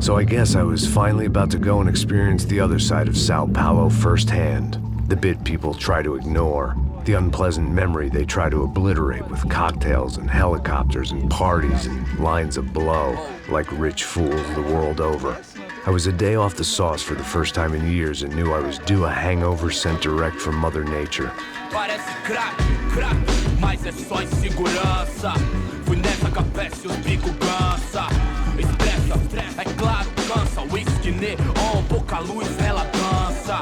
So I guess I was finally about to go and experience the other side of Sao Paulo firsthand. The bit people try to ignore. The unpleasant memory they try to obliterate with cocktails and helicopters and parties and lines of blow, like rich fools the world over. I was a day off the sauce for the first time in years and knew I was due a hangover sent direct from Mother Nature. Parece crack, mas é só insegurança. Fui nessa capeste, os bico cansa. Estressa, é claro, cansa. Whisky, neon, pouca luz, ela dança.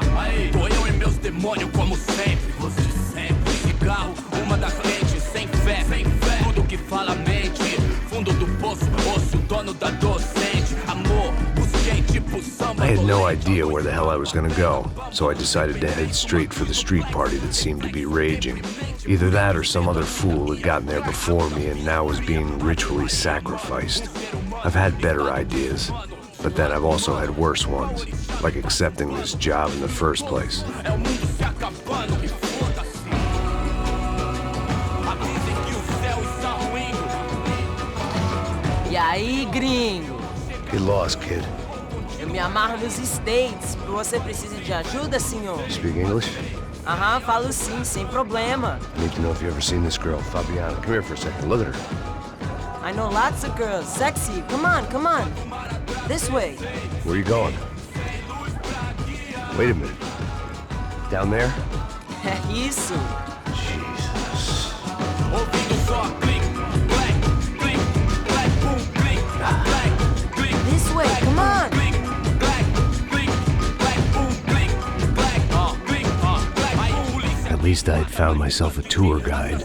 Tô eu e meus demônios como sempre. Você sempre. Cigarro, uma da frente, sem fé. Tudo que fala mente. Fundo do poço, osso, dono da docente. Amor, busquei tipo samba. I had no idea where the hell I was gonna go, so I decided to head straight for the street party that seemed to be raging. Either that or some other fool had gotten there before me and now was being ritually sacrificed. I've had better ideas, but then I've also had worse ones, like accepting this job in the first place. E aí, gringo? Get lost, kid. Eu me amarro nos States. Você precisa de ajuda, senhor? You speak English? Aham, falo sim, sem problema. I need to know if you've ever seen this girl, Fabiana. Come here for a second. Look at her. I know lots of girls. Sexy. Come on. This way. Where are you going? Wait a minute. Down there? É isso. Jesus. This way, come on. At least I had found myself a tour guide.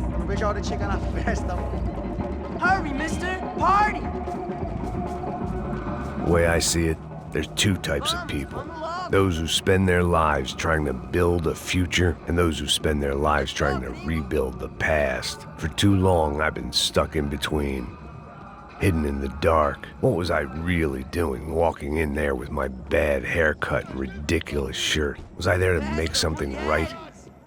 Não vejo a hora de chegar na festa. Hurry, mister. Party. The way I see it, there's two types of people. Those who spend their lives trying to build a future, and those who spend their lives trying to rebuild the past. For too long, I've been stuck in between. Hidden in the dark. What was I really doing walking in there with my bad haircut and ridiculous shirt? Was I there to make something right?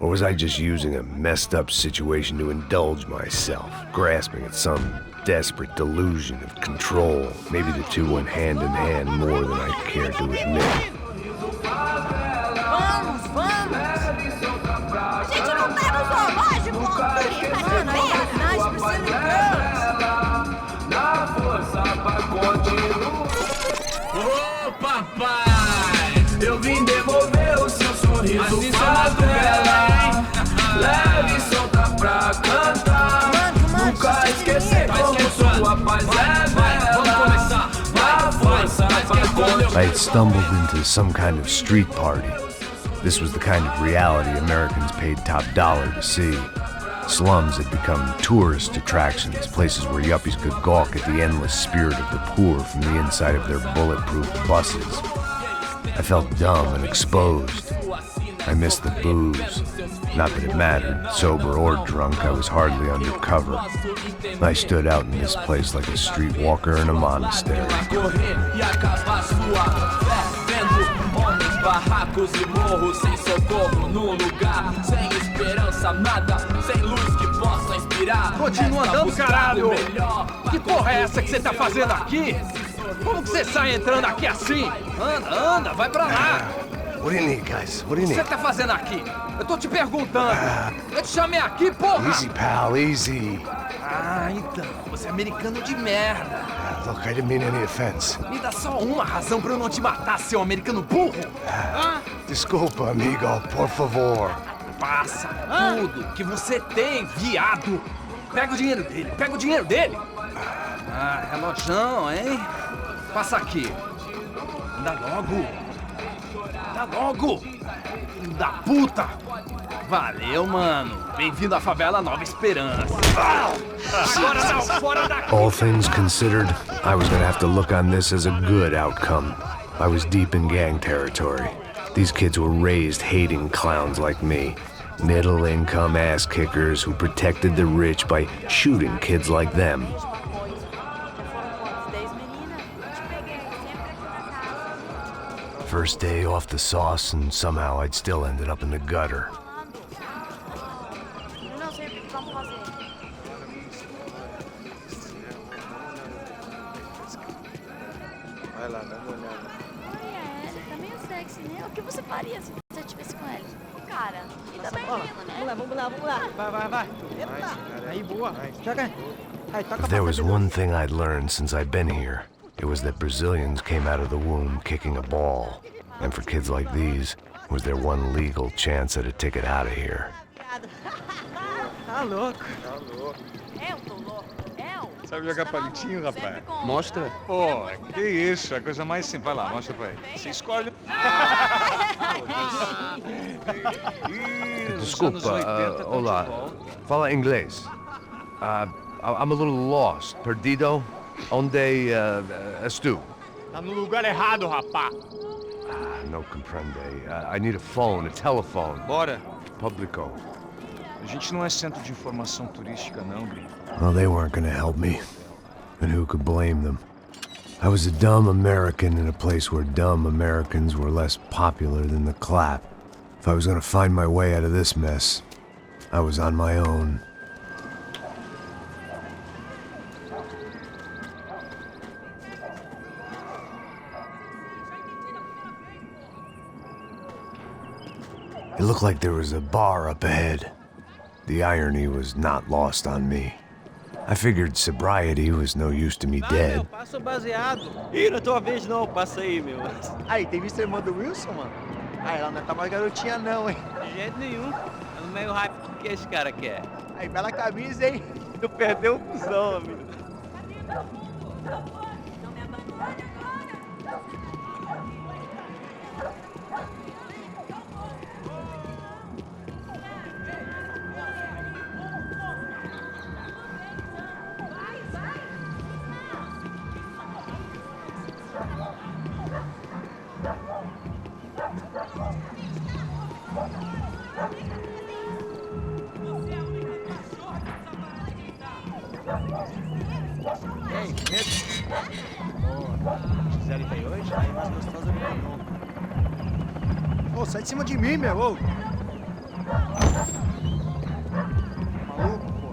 Or was I just using a messed up situation to indulge myself, grasping at some desperate delusion of control? Maybe the two went hand in hand more than I cared to admit. Vamos! A gente não tá no zoológico! Mano, aí é nice pursuing girls! Ô papai, eu vim devolver o seu sorriso favela. Leve e solta pra cantar. Nunca esquecer como sua paz é bela. A força pra contar. I had stumbled into some kind of street party. This was the kind of reality Americans paid top dollar to see. Slums had become tourist attractions, places where yuppies could gawk at the endless spirit of the poor from the inside of their bulletproof buses. I felt dumb and exposed. I missed the booze. Not that it mattered, sober or drunk, I was hardly under cover. I stood out in this place like a streetwalker in a monastery. Barracos e morros sem socorro no lugar, sem esperança, nada, sem luz que possa inspirar. Continua andando, caralho! Que porra é essa que você tá fazendo aqui? Como que você sai entrando aqui assim? Anda, vai pra lá! What do you need, guys? What do you O que need? você tá fazendo aqui? Eu tô te perguntando. Eu te chamei aqui, porra! Easy, pal, easy. Ah, então, você é americano de merda. Look, I didn't mean any offense. Me dá só uma razão pra eu não te matar, seu americano burro. Desculpa, amigo, por favor. Passa tudo que você tem, viado. Pega o dinheiro dele. Ah, relojão, hein? Passa aqui. Dá logo. Filho da puta. Valeu, mano. Bem-vindo à favela Nova Esperança. Agora não, fora daqui. All things considered, I was gonna have to look on this as a good outcome. I was deep in gang territory. These kids were raised hating clowns like me. Middle-income ass-kickers who protected the rich by shooting kids like them. First day off the sauce, and somehow I'd still ended up in the gutter. Eu não sei o que vamos fazer. Vai lá, dá uma olhada. Olha, ele tá meio sexy, né? O que você faria se você estivesse com ele? Cara, e também bola. lindo, né? Vamos lá, vamos lá. Vai. Eita. Aí, boa. Joga. Aí, toca If there was one thing I'd learned since I'd been here, it was that Brazilians came out of the womb kicking a ball. And for kids like these, was their one legal chance at a ticket out of here. Tá louco. Eu tô louco. Eu? Sabe jogar palitinho, rapaz? Mostra. Pô, que isso, é a coisa mais simples. Vai lá, mostra pra ele. Você escolhe. Desculpa, olá. Fala inglês. I'm a little lost. Perdido? Onde estou? Tá no lugar errado, rapá. No comprende. I need a phone, a telephone. Bora. Publico. A gente não é centro de informação turística, não, Gui. Well, they weren't gonna help me. And who could blame them? I was a dumb American in a place where dumb Americans were less popular than the clap. If I was gonna find my way out of this mess, I was on my own. It looked like there was a bar up ahead. The irony was not lost on me. I figured sobriety was no use to me dead. Passa o baseado. Ih, não é tua vez não, passa aí, meu. Aí, tem visto a irmã do Wilson, mano? Ah, ela não tá mais garotinha não, hein? De jeito nenhum. É no meio hype que esse cara quer. Aí, bela camisa, hein? Tu perdeu o cuzão, amigo. E aí, medo? Boa. Gisele veio hoje? Aí, mais gostosa do que Ô, sai de cima de mim, meu. Ô. Maluco, pô.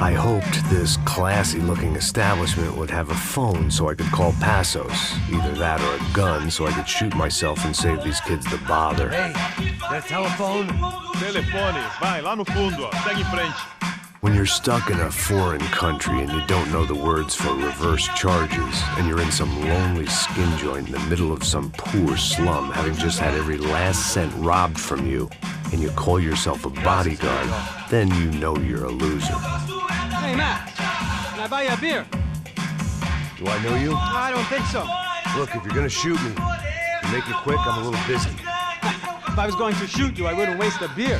I hoped this classy-looking establishment would have a phone so I could call Passos. Either that or a gun so I could shoot myself and save these kids the bother. Hey, that telephone? Telefone, vai lá no fundo, ó. Segue em frente. When you're stuck in a foreign country and you don't know the words for reverse charges, and you're in some lonely skin joint in the middle of some poor slum, having just had every last cent robbed from you, and you call yourself a bodyguard, then you know you're a loser. Hey, Matt. Can I buy you a beer? Do I know you? I don't think so. Look, if you're gonna shoot me, make it quick, I'm a little busy. If I was going to shoot you, I wouldn't waste a beer.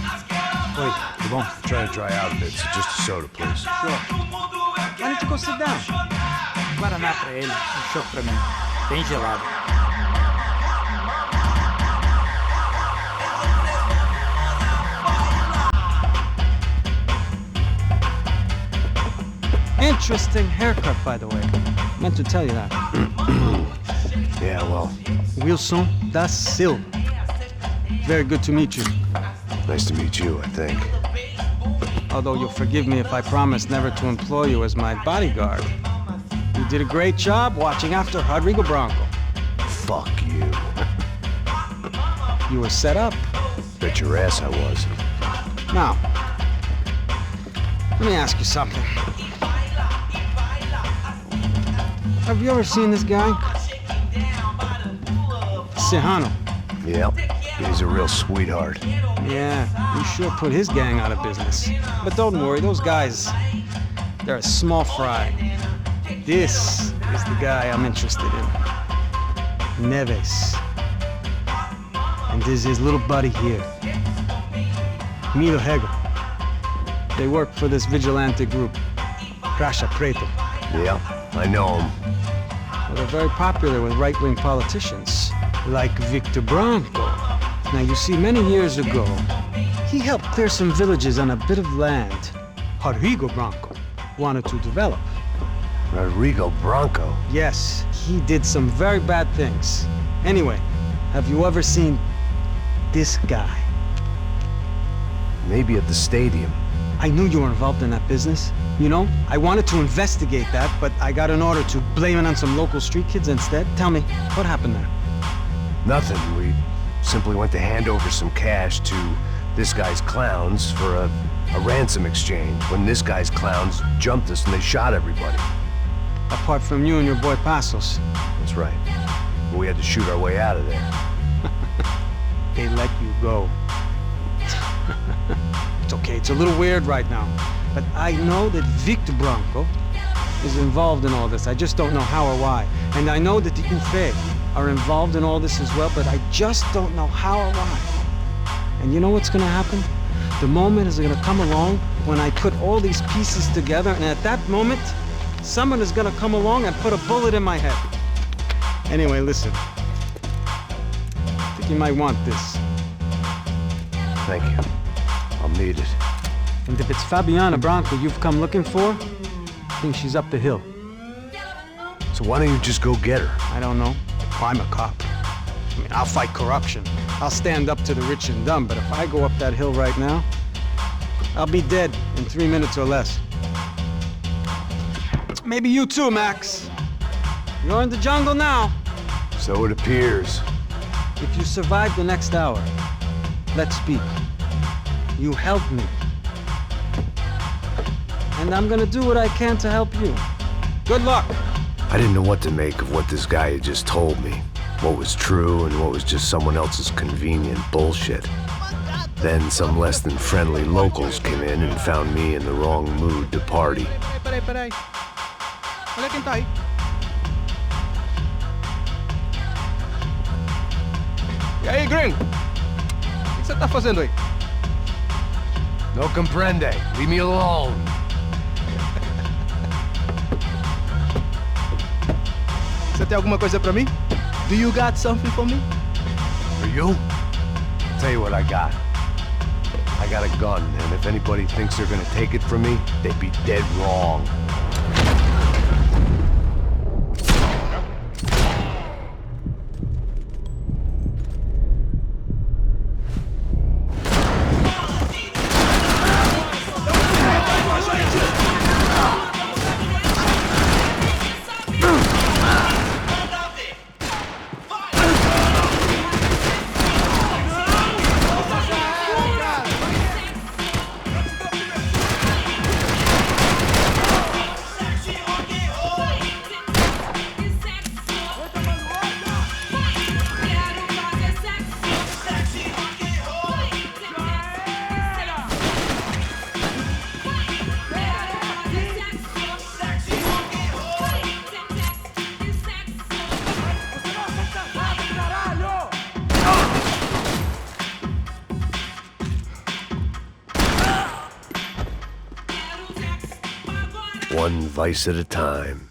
Wait, come on. I'm trying to dry out a bit, so just a soda, please. Sure. Why don't you go sit down? Guaraná pra ele, choco pra mim. Bem gelado. Interesting haircut, by the way. Meant to tell you that. Yeah, well, Wilson da Silva. Very good to meet you. nice to meet you, I think. Although you'll forgive me if I promise never to employ you as my bodyguard. You did a great job watching after Rodrigo Branco. Fuck you. You were set up. Bet your ass I was. Now, let me ask you something. Have you ever seen this guy? Serrano. Yep, he's a real sweetheart. Yeah, he sure put his gang out of business. But don't worry, those guys, they're a small fry. This is the guy I'm interested in. Neves. And this is his little buddy here. Milo Hegel. They work for this vigilante group, Caixa Preto. Yeah, I know him. Well, they're very popular with right-wing politicians, like Victor Branco. Now, you see, many years ago, he helped clear some villages on a bit of land Rodrigo Branco wanted to develop. Rodrigo Branco? Yes, he did some very bad things. Anyway, have you ever seen this guy? Maybe at the stadium. I knew you were involved in that business. You know, I wanted to investigate that, but I got an order to blame it on some local street kids instead. Tell me, what happened there? Nothing. We simply went to hand over some cash to this guy's clowns for a ransom exchange when this guy's clowns jumped us and they shot everybody. Apart from you and your boy Passos. That's right. We had to shoot our way out of there. They let you go. It's okay, it's a little weird right now. But I know that Victor Branco is involved in all this. I just don't know how or why. And I know that the UFE are involved in all this as well, but I just don't know how or why. And you know what's gonna happen? The moment is gonna come along when I put all these pieces together, and at that moment, someone is gonna come along and put a bullet in my head. Anyway, listen. I think you might want this. Thank you. I'll need it. And if it's Fabiana Branco you've come looking for, I think she's up the hill. So why don't you just go get her? I don't know. I'm a cop. I mean, I'll fight corruption. I'll stand up to the rich and dumb, but if I go up that hill right now, I'll be dead in 3 minutes or less. Maybe you too, Max. You're in the jungle now. So it appears. If you survive the next hour, let's speak. You help me. And I'm gonna do what I can to help you. Good luck. I didn't know what to make of what this guy had just told me. What was true and what was just someone else's convenient bullshit. Then some less than friendly locals came in and found me in the wrong mood to party. Peraí. Olha quem tá aí. E aí, gringo? O que você tá fazendo aí? No comprende. Leave me alone. Você tem alguma coisa pra mim? Do you got something for me? For you? Tell you what I got. I got a gun, and if anybody thinks they're gonna take it from me, they'd be dead wrong. One vice at a time.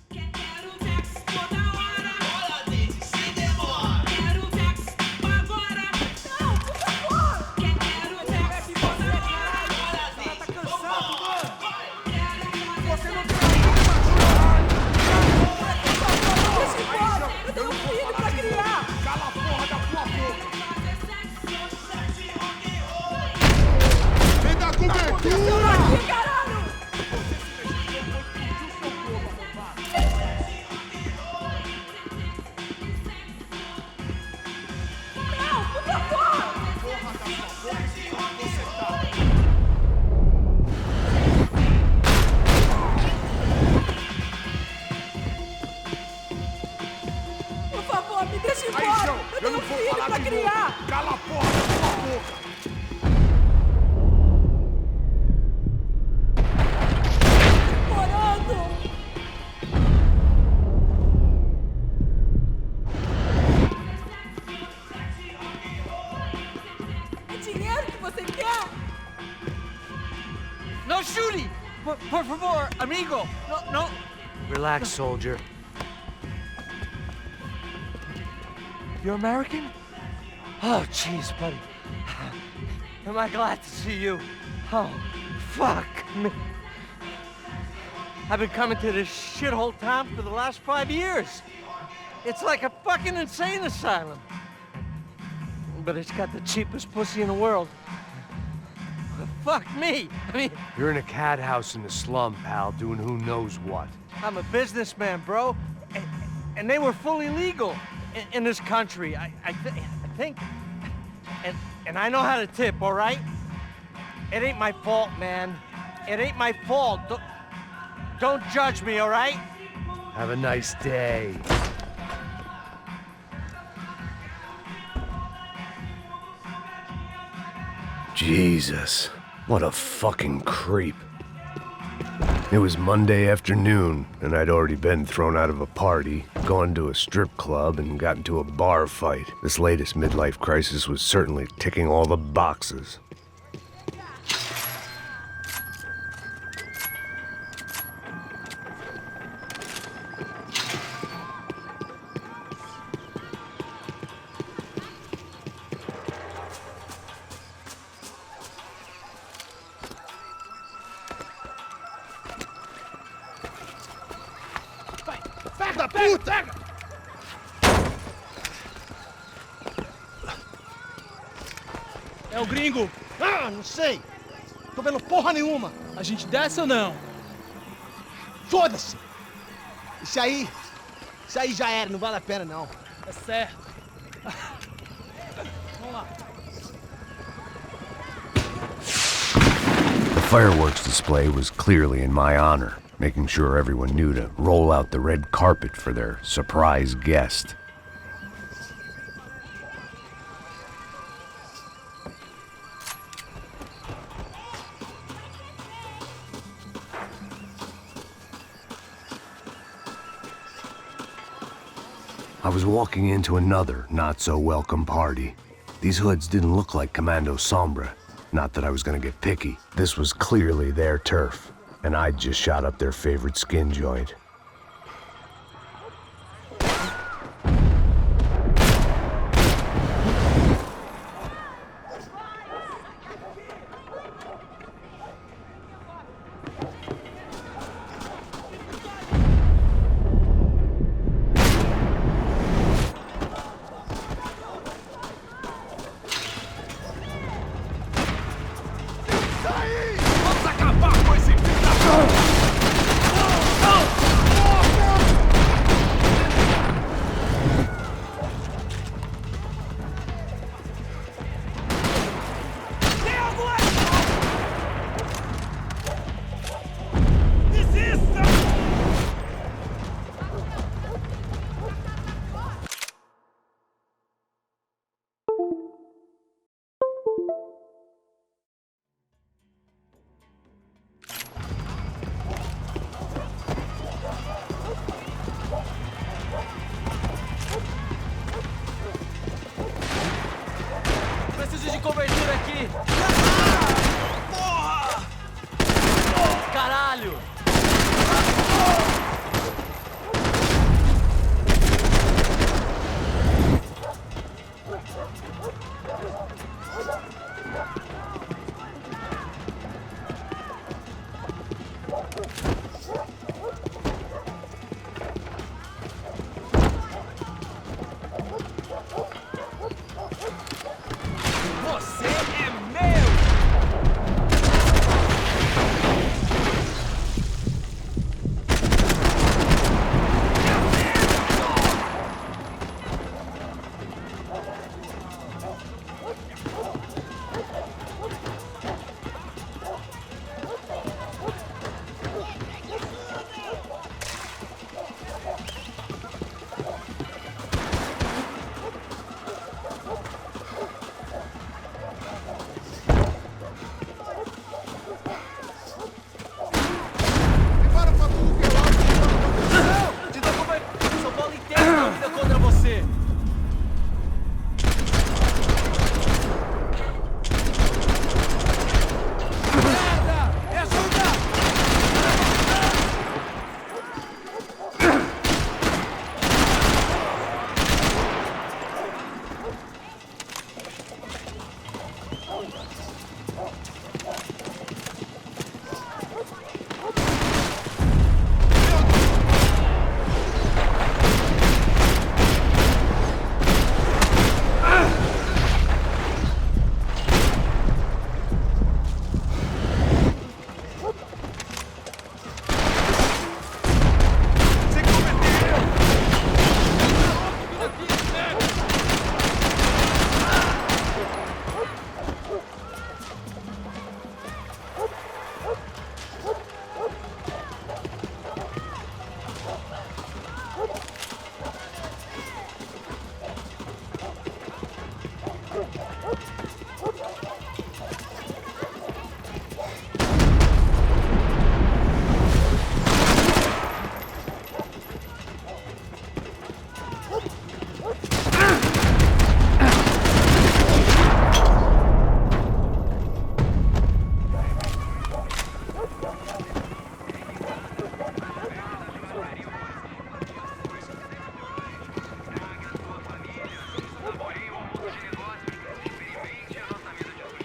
Por favor, me deixa embora! Eu tenho um filho pra criar! Cala a porra da tua boca! Morando! É dinheiro que você quer? No shooting! Por favor, amigo! No. Relax, soldier. You're American? Oh, jeez, buddy. Am I glad to see you? Oh, fuck me. I've been coming to this shithole town for the last 5 years. It's like a fucking insane asylum. But it's got the cheapest pussy in the world. Fuck me. I mean, You're in a cat house in the slum, pal, doing who knows what. I'm a businessman, bro. And they were fully legal in this country. I think. And I know how to tip, all right? It ain't my fault, man. It ain't my fault. Don't judge me, all right? Have a nice day. Jesus, what a fucking creep. It was Monday afternoon, and I'd already been thrown out of a party, gone to a strip club, and got into a bar fight. This latest midlife crisis was certainly ticking all the boxes. Da puta! É o gringo. Ah, não sei. Tô vendo porra nenhuma. A gente desce ou não? Foda-se. Isso aí já era, não vale a pena não. É certo. Vamos lá. The fireworks display was clearly in my honor, making sure everyone knew to roll out the red carpet for their surprise guest. I was walking into another not-so-welcome party. These hoods didn't look like Commando Sombra. Not that I was gonna get picky. This was clearly their turf, and I'd just shot up their favorite skin joint. Vamos acabar com esse filho da...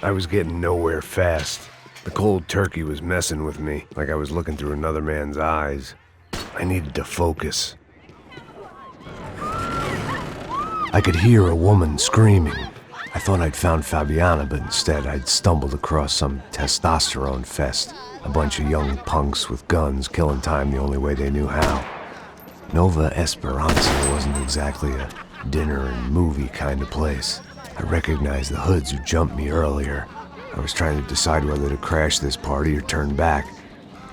I was getting nowhere fast. The cold turkey was messing with me, like I was looking through another man's eyes. I needed to focus. I could hear a woman screaming. I thought I'd found Fabiana, but instead I'd stumbled across some testosterone fest. A bunch of young punks with guns killing time the only way they knew how. Nova Esperanza wasn't exactly a dinner and movie kind of place. I recognized the hoods who jumped me earlier. I was trying to decide whether to crash this party or turn back,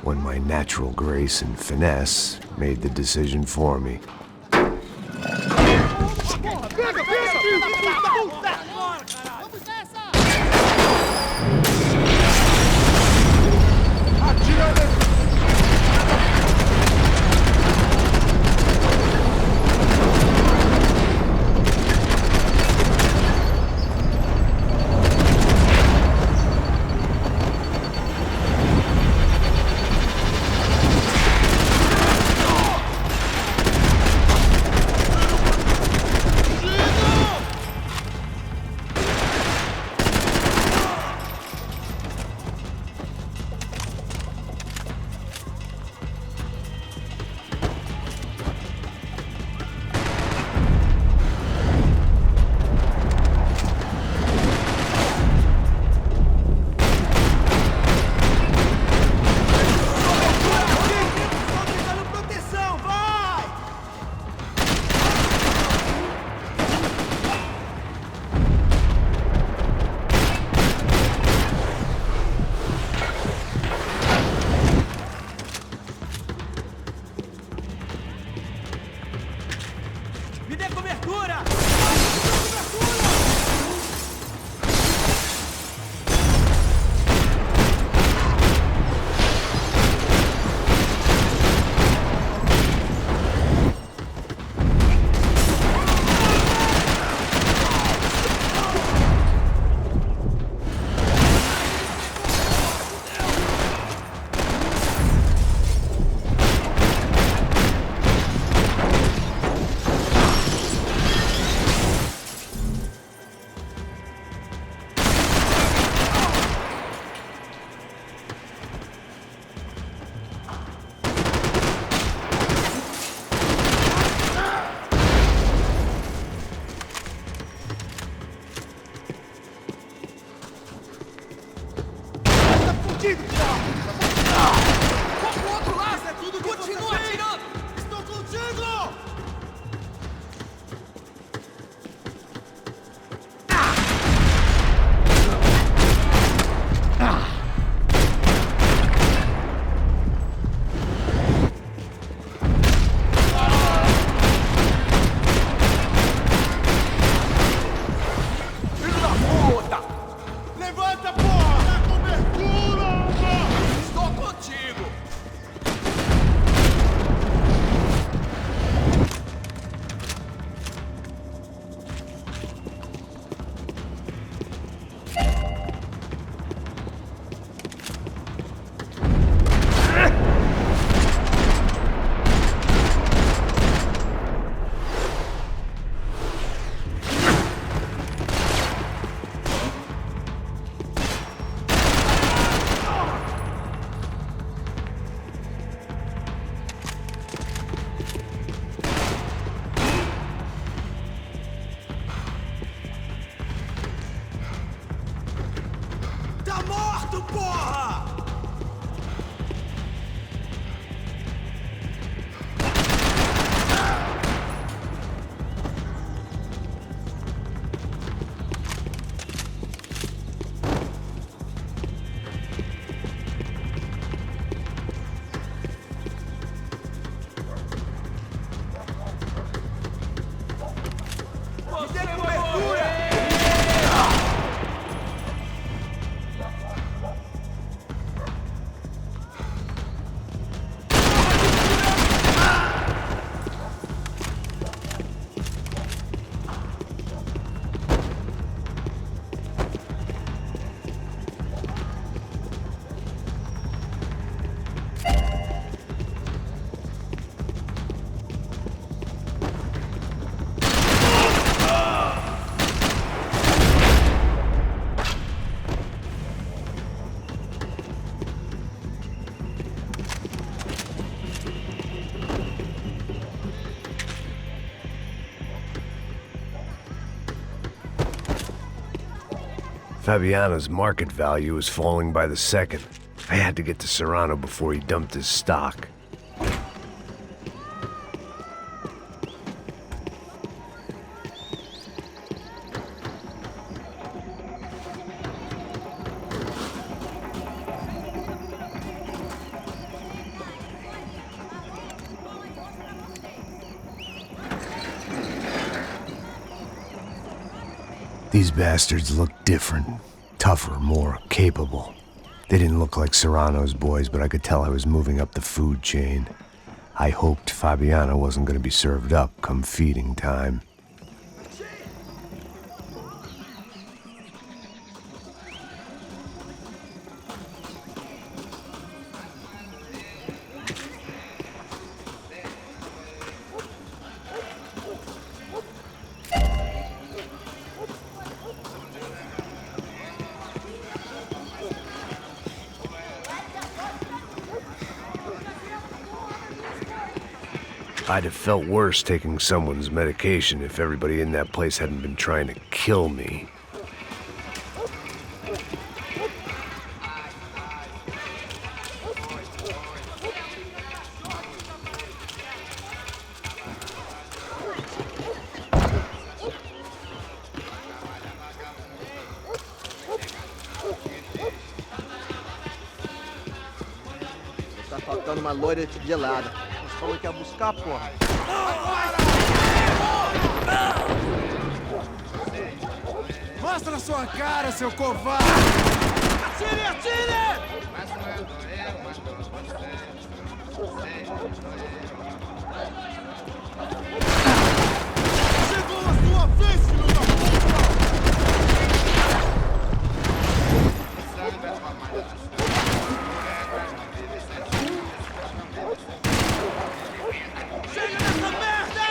when my natural grace and finesse made the decision for me. Fabiano's market value was falling by the second. I had to get to Serrano before he dumped his stock. These bastards looked different, tougher, more capable. They didn't look like Serrano's boys, but I could tell I was moving up the food chain. I hoped Fabiano wasn't going to be served up come feeding time. I'd have felt worse taking someone's medication if everybody in that place hadn't been trying to kill me. Tá faltando uma loira gelada. Você falou que ia buscar, porra. Mostra sua cara, seu covarde! Atire, atire! Chegou a sua vez, filho da puta! Chega nessa merda!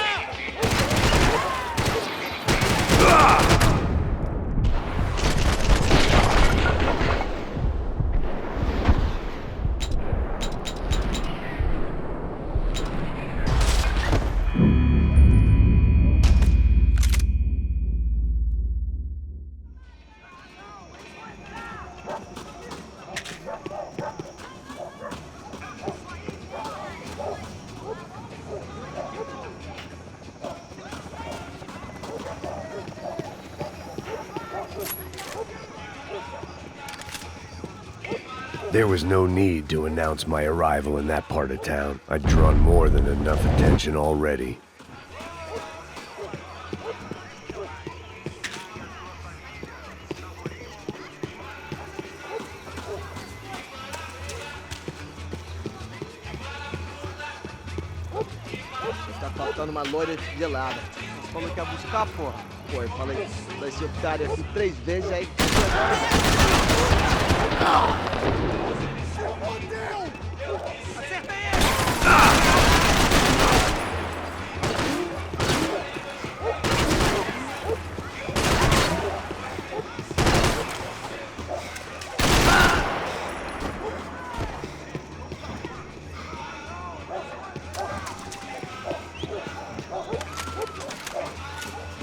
There was no need to announce my arrival in that part of town. I'd drawn more than enough attention already. Tá faltando uma loira gelada. Você falou que ia buscar, porra. Pô, eu falei esse otário aqui 3 vezes, aí...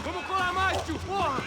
Vamos colar mais, tio, porra!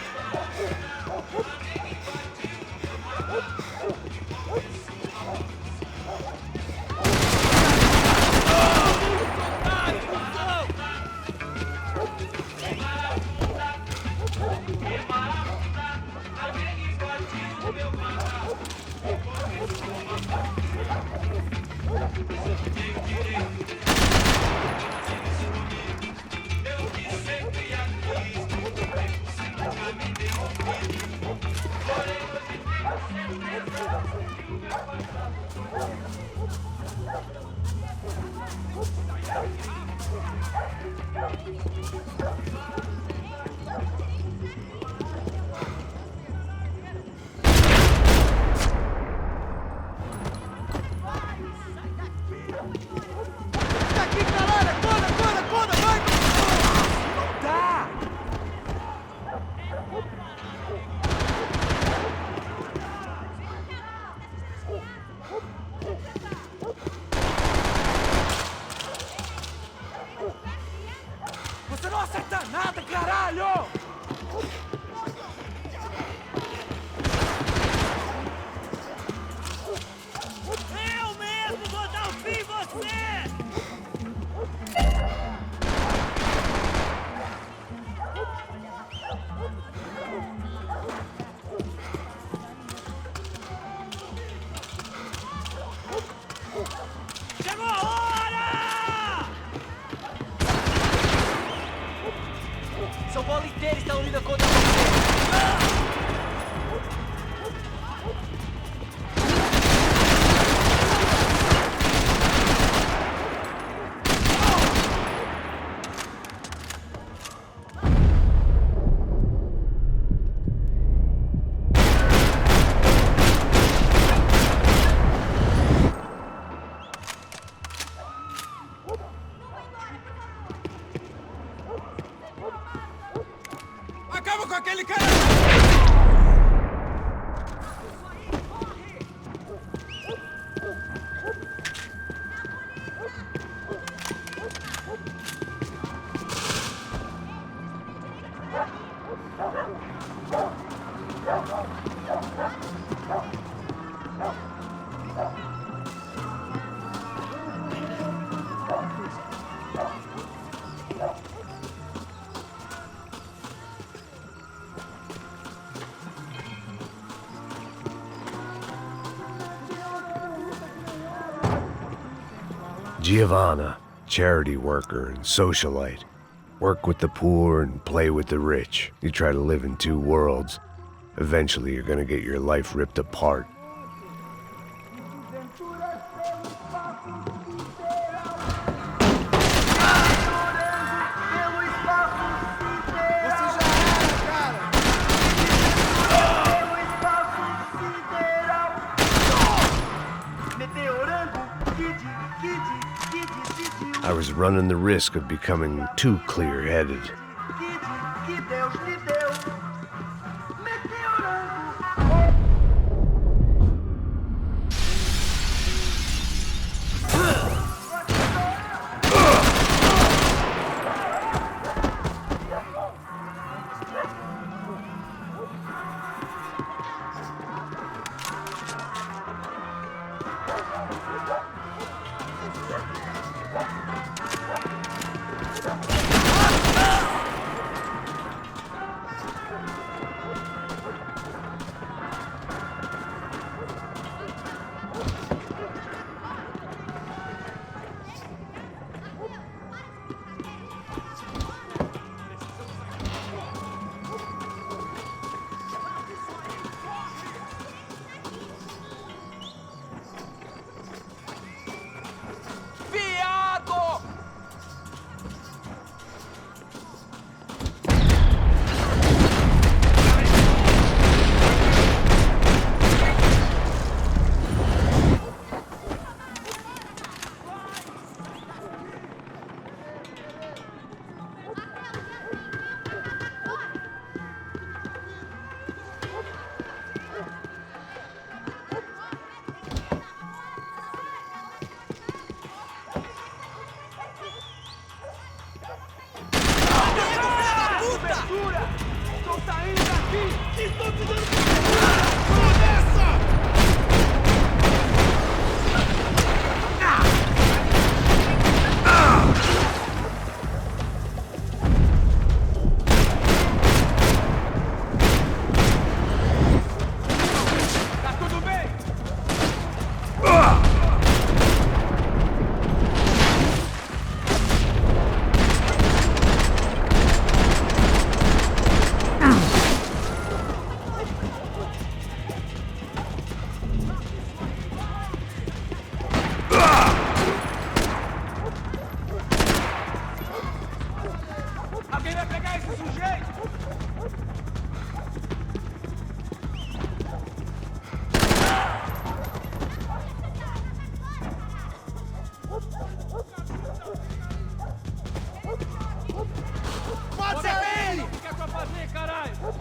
Você não acerta nada, caralho! São Paulo inteira está unida contra você. Acaba com aquele cara! Giovanna, charity worker and socialite. Work with the poor and play with the rich. You try to live in two worlds. Eventually you're gonna get your life ripped apart. I was running the risk of becoming too clear-headed.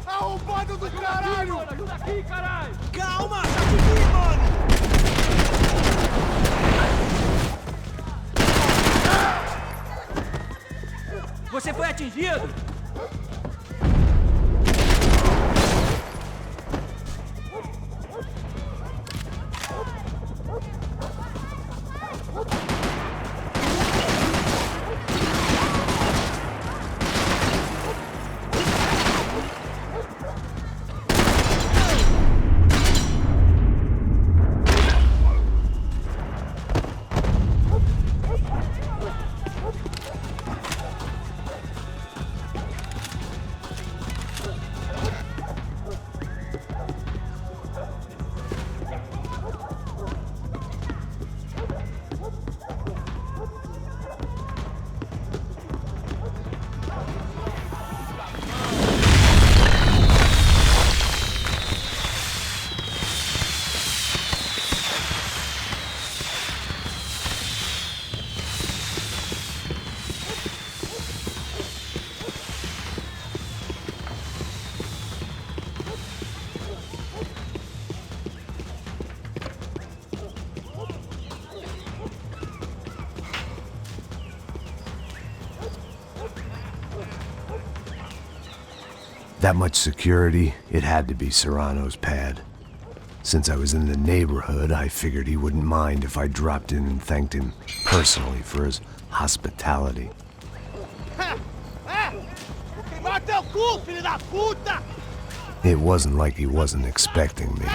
Arrombado do caralho! Ajuda aqui, caralho! Calma, tá tudo, mano! Você foi atingido? That much security, it had to be Serrano's pad. Since I was in the neighborhood, I figured he wouldn't mind if I dropped in and thanked him personally for his hospitality. It wasn't like he wasn't expecting me.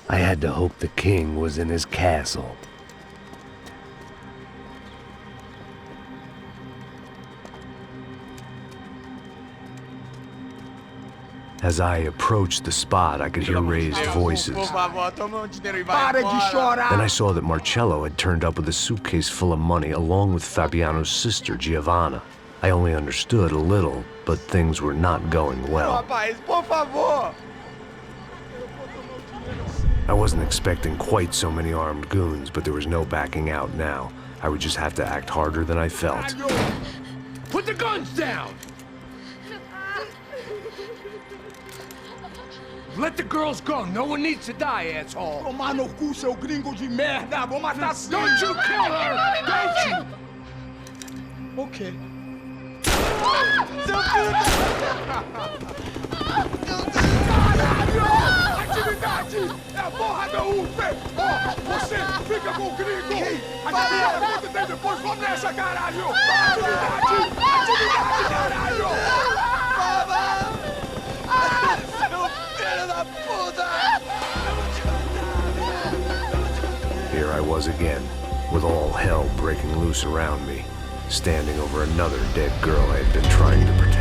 I had to hope the king was in his castle. As I approached the spot, I could hear raised voices. Then I saw that Marcello had turned up with a suitcase full of money along with Fabiano's sister, Giovanna. I only understood a little, but things were not going well. I wasn't expecting quite so many armed goons, but there was no backing out now. I would just have to act harder than I felt. Put the guns down! Let the girls go. No one needs to die, asshole. Tomar no cu, seu gringo de merda. Vou matar. Don't you kill her! Don't you? Okay. Caralho! Atividade! É a porra da UFE! Ó, você fica com o gringo! Adivinha quanto tem depois? Vamos nessa, caralho! Atividade! Atividade, caralho! Here I was again, with all hell breaking loose around me, standing over another dead girl I had been trying to protect.